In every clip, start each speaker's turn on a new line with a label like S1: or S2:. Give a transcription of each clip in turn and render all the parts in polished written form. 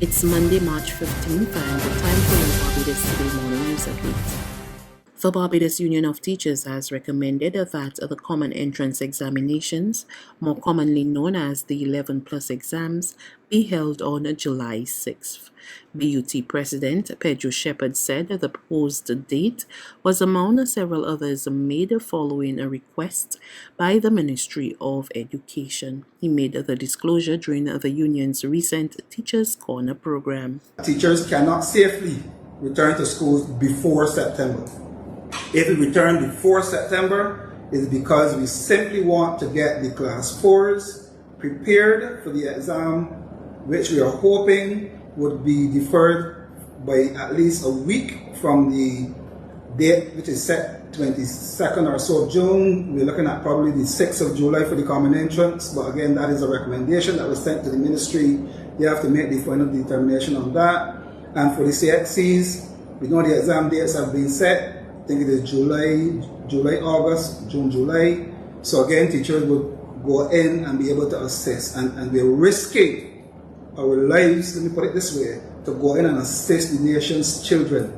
S1: It's Monday, March 15th, and the time for your Barbados Today morning news update. The Barbados Union of Teachers has recommended that the Common Entrance Examinations, more commonly known as the 11 Plus exams, be held on July 6th. BUT President Pedro Shepherd said the proposed date was among several others made following a request by the Ministry of Education. He made the disclosure during the union's recent Teachers Corner program.
S2: Teachers cannot safely return to schools before September. If we return before September, it's because we simply want to get the class 4s prepared for the exam, which we are hoping would be deferred by at least a week from the date which is set 22nd or so of June. We're looking at probably the 6th of July for the common entrance, but again, that is a recommendation that was sent to the ministry. They have to make the final determination on that. And for the CXCs, we know the exam dates have been set. I think it is July, August, June, July. So again, teachers would go in and be able to assist, and we're risking our lives, let me put it this way, to go in and assist the nation's children,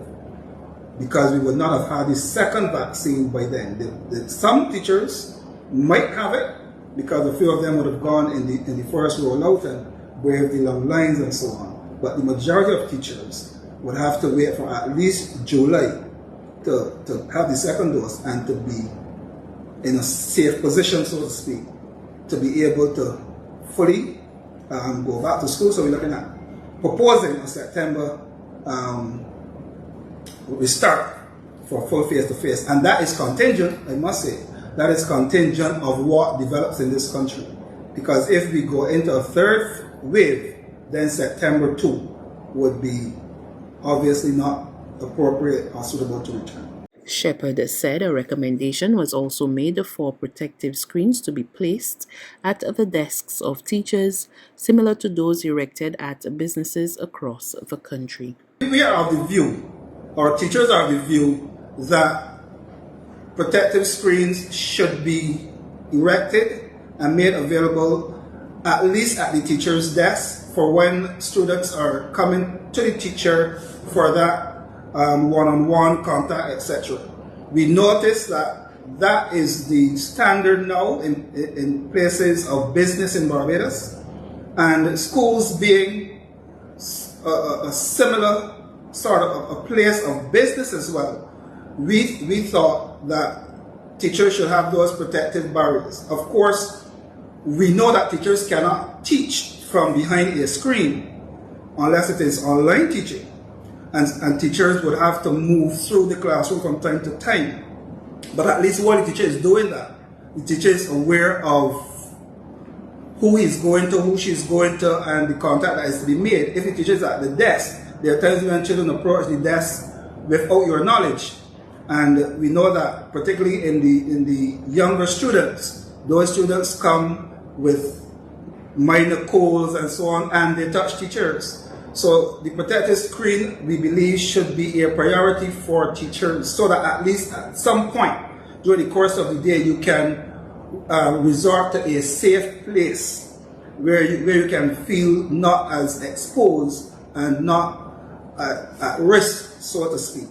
S2: because we would not have had the second vaccine by then. Some teachers might have it because a few of them would have gone in the first rollout and waved the long lines and so on. But the majority of teachers would have to wait for at least July to have the second dose and to be in a safe position, so to speak, to be able to fully go back to school. So we're looking at proposing a September restart for full face-to-face. And that is contingent, I must say, that is contingent of what develops in this country. Because if we go into a third wave, then September 2 would be obviously not appropriate or suitable to return.
S1: Shepherd said a recommendation was also made for protective screens to be placed at the desks of teachers, similar to those erected at businesses across the country.
S2: We are of the view, or teachers are of the view, that protective screens should be erected and made available at least at the teacher's desk for when students are coming to the teacher for that one-on-one contact, etc. We notice that is the standard now in places of business in Barbados, and schools being a similar sort of a place of business as well. We thought that teachers should have those protective barriers. Of course, we know that teachers cannot teach from behind a screen unless it is online teaching. And teachers would have to move through the classroom from time to time. But at least while the teacher is doing that, the teacher is aware of who he's going to, who she's going to, and the contact that is to be made. If the teacher is at the desk, there are times when children approach the desk without your knowledge. And we know that particularly in the younger students, those students come with minor colds and so on, and they touch teachers. So the protective screen, we believe, should be a priority for teachers, so that at least at some point during the course of the day you can resort to a safe place where you can feel not as exposed and not at risk, so to speak.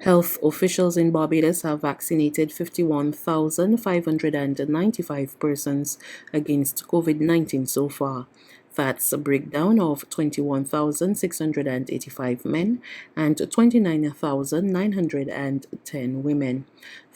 S1: Health officials in Barbados have vaccinated 51,595 persons against COVID-19 so far. That's a breakdown of 21,685 men and 29,910 women.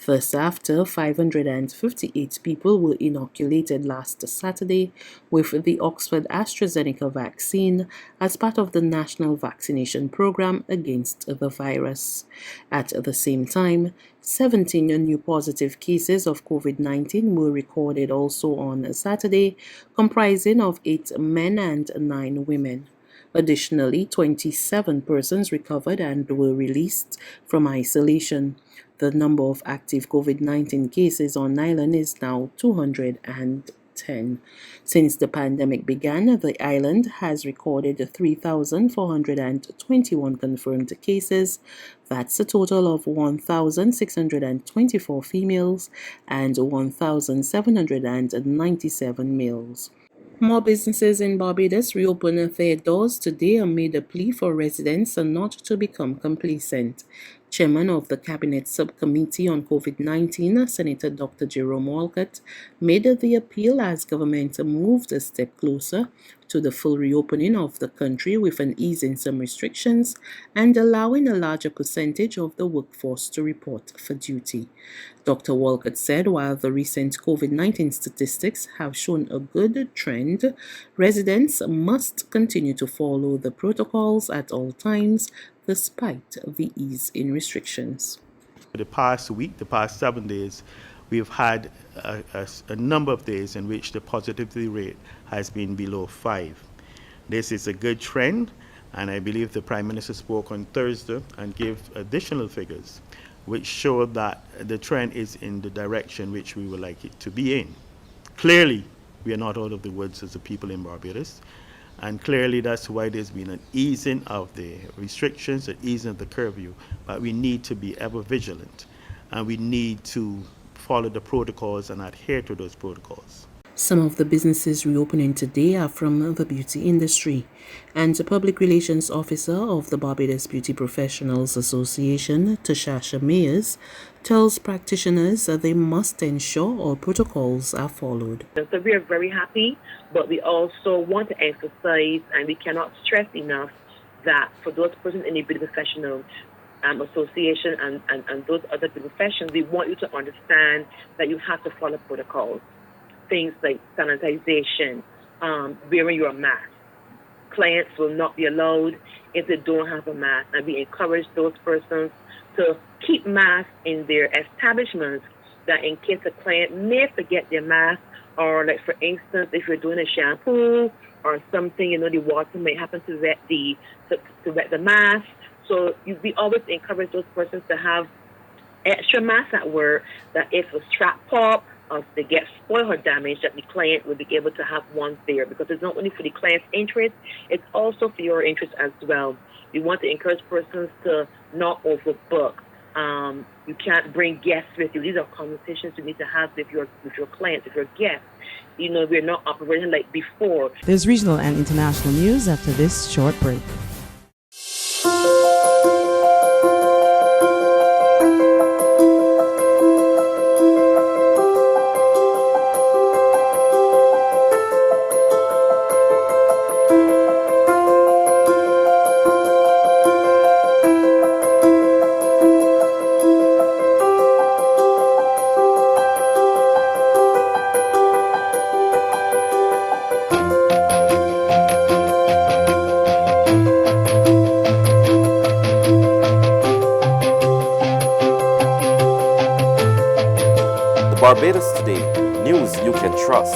S1: Thus, after 558 people were inoculated last Saturday with the Oxford AstraZeneca vaccine as part of the national vaccination program against the virus. At the same time, 17 new positive cases of COVID-19 were recorded also on Saturday, comprising of 8 men and 9 women. Additionally, 27 persons recovered and were released from isolation. The number of active COVID-19 cases on island is now 210. Since the pandemic began, the island has recorded 3,421 confirmed cases. That's a total of 1,624 females and 1,797 males. More businesses in Barbados reopened their doors today amid a plea for residents not to become complacent. Chairman of the Cabinet Subcommittee on COVID-19, Senator Dr. Jerome Walcott, made the appeal as government moved a step closer to the full reopening of the country with an ease in some restrictions and allowing a larger percentage of the workforce to report for duty. Dr. Walcott said while the recent COVID-19 statistics have shown a good trend, residents must continue to follow the protocols at all times despite the ease in restrictions.
S3: The past week, the past 7 days, we've had a number of days in which the positivity rate has been below 5. This is a good trend, and I believe the Prime Minister spoke on Thursday and gave additional figures which show that the trend is in the direction which we would like it to be in. Clearly, we are not out of the woods as the people in Barbados. And clearly that's why there's been an easing of the restrictions, an easing of the curfew. But we need to be ever vigilant, and we need to follow the protocols and adhere to those protocols.
S1: Some of the businesses reopening today are from the beauty industry, and the Public Relations Officer of the Barbados Beauty Professionals Association, TA-SHASHER Mayors, tells practitioners that they must ensure all protocols are followed.
S4: So we are very happy, but we also want to emphasize, and we cannot stress enough, that for those persons in the beauty professional association and those other beauty professions, we want you to understand that you have to follow protocols. Things like sanitization, wearing your mask. Clients will not be allowed if they don't have a mask, and we encourage those persons to keep masks in their establishments, that in case a client may forget their mask, or like for instance, if you're doing a shampoo or something, the water may happen to wet the mask. So we always encourage those persons to have extra masks at work, that if a strap pop, or if they get spoiled or damaged, that the client will be able to have one there, because it's not only for the client's interest, it's also for your interest as well. We want to encourage persons to not overbook. You can't bring guests with you. These are conversations you need to have with your clients, with your guests. We're not operating like before.
S5: There's regional and international news after this short break.
S6: Barbados Today, news you can trust.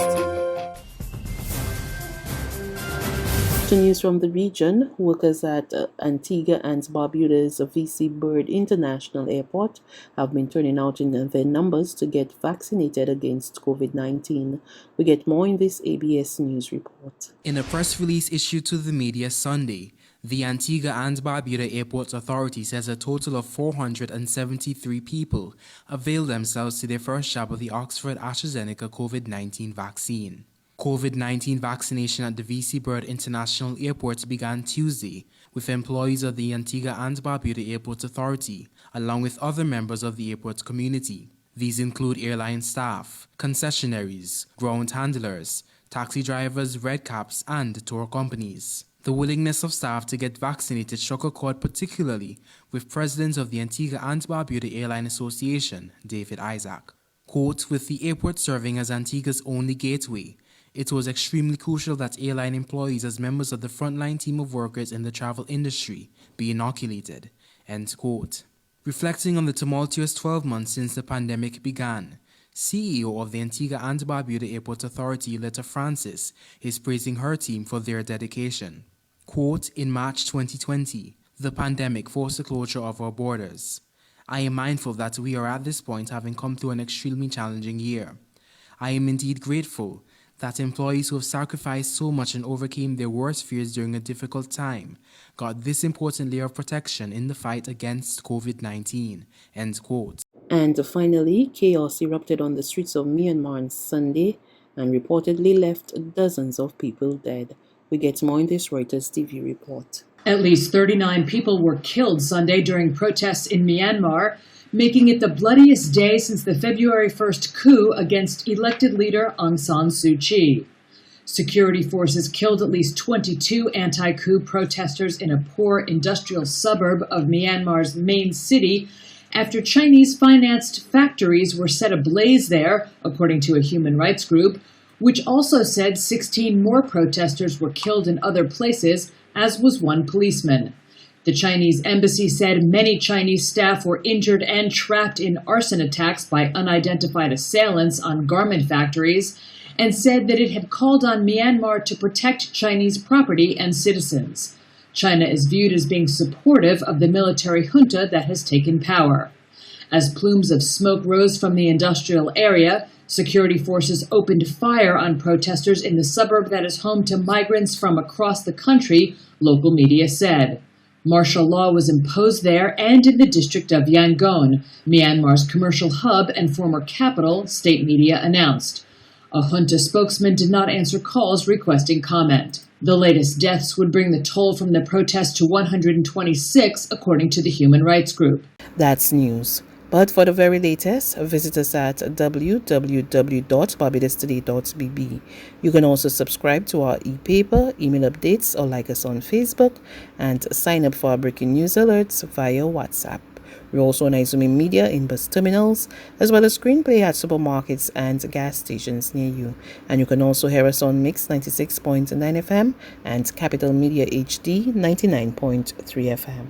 S1: To news from the region, workers at Antigua and Barbuda's VC Bird International Airport have been turning out in their numbers to get vaccinated against COVID-19. We get more in this ABS News report.
S7: In a press release issued to the media Sunday, the Antigua and Barbuda Airport Authority says a total of 473 people availed themselves to their first jab of the Oxford-AstraZeneca COVID-19 vaccine. COVID-19 vaccination at the VC Bird International Airport began Tuesday with employees of the Antigua and Barbuda Airport Authority, along with other members of the airport community. These include airline staff, concessionaries, ground handlers, taxi drivers, red caps, and tour companies. The willingness of staff to get vaccinated struck a chord particularly with President of the Antigua and Barbuda Airline Association, David Isaac. Quote, with the airport serving as Antigua's only gateway, it was extremely crucial that airline employees as members of the frontline team of workers in the travel industry be inoculated, end quote. Reflecting on the tumultuous 12 months since the pandemic began, CEO of the Antigua and Barbuda Airport Authority, Letta Francis, is praising her team for their dedication. Quote, in March 2020, the pandemic forced the closure of our borders. I am mindful that we are at this point having come through an extremely challenging year. I am indeed grateful that employees who have sacrificed so much and overcame their worst fears during a difficult time got this important layer of protection in the fight against COVID-19, end quote.
S1: And finally, chaos erupted on the streets of Myanmar on Sunday and reportedly left dozens of people dead. We get more in this Reuters TV report.
S8: At least 39 people were killed Sunday during protests in Myanmar, making it the bloodiest day since the February 1st coup against elected leader Aung San Suu Kyi. Security forces killed at least 22 anti-coup protesters in a poor industrial suburb of Myanmar's main city after Chinese-financed factories were set ablaze there, according to a human rights group, which also said 16 more protesters were killed in other places, as was one policeman. The Chinese embassy said many Chinese staff were injured and trapped in arson attacks by unidentified assailants on garment factories, and said that it had called on Myanmar to protect Chinese property and citizens. China is viewed as being supportive of the military junta that has taken power. As plumes of smoke rose from the industrial area, security forces opened fire on protesters in the suburb that is home to migrants from across the country, local media said. Martial law was imposed there and in the district of Yangon, Myanmar's commercial hub and former capital, state media announced. A junta spokesman did not answer calls requesting comment. The latest deaths would bring the toll from the protest to 126, according to the human rights group.
S1: That's news. But for the very latest, visit us at www.barbadostoday.bb. You can also subscribe to our e-paper, email updates, or like us on Facebook, and sign up for our breaking news alerts via WhatsApp. We're also on Izumi Media in bus terminals, as well as screenplay at supermarkets and gas stations near you. And you can also hear us on Mix 96.9 FM and Capital Media HD 99.3 FM.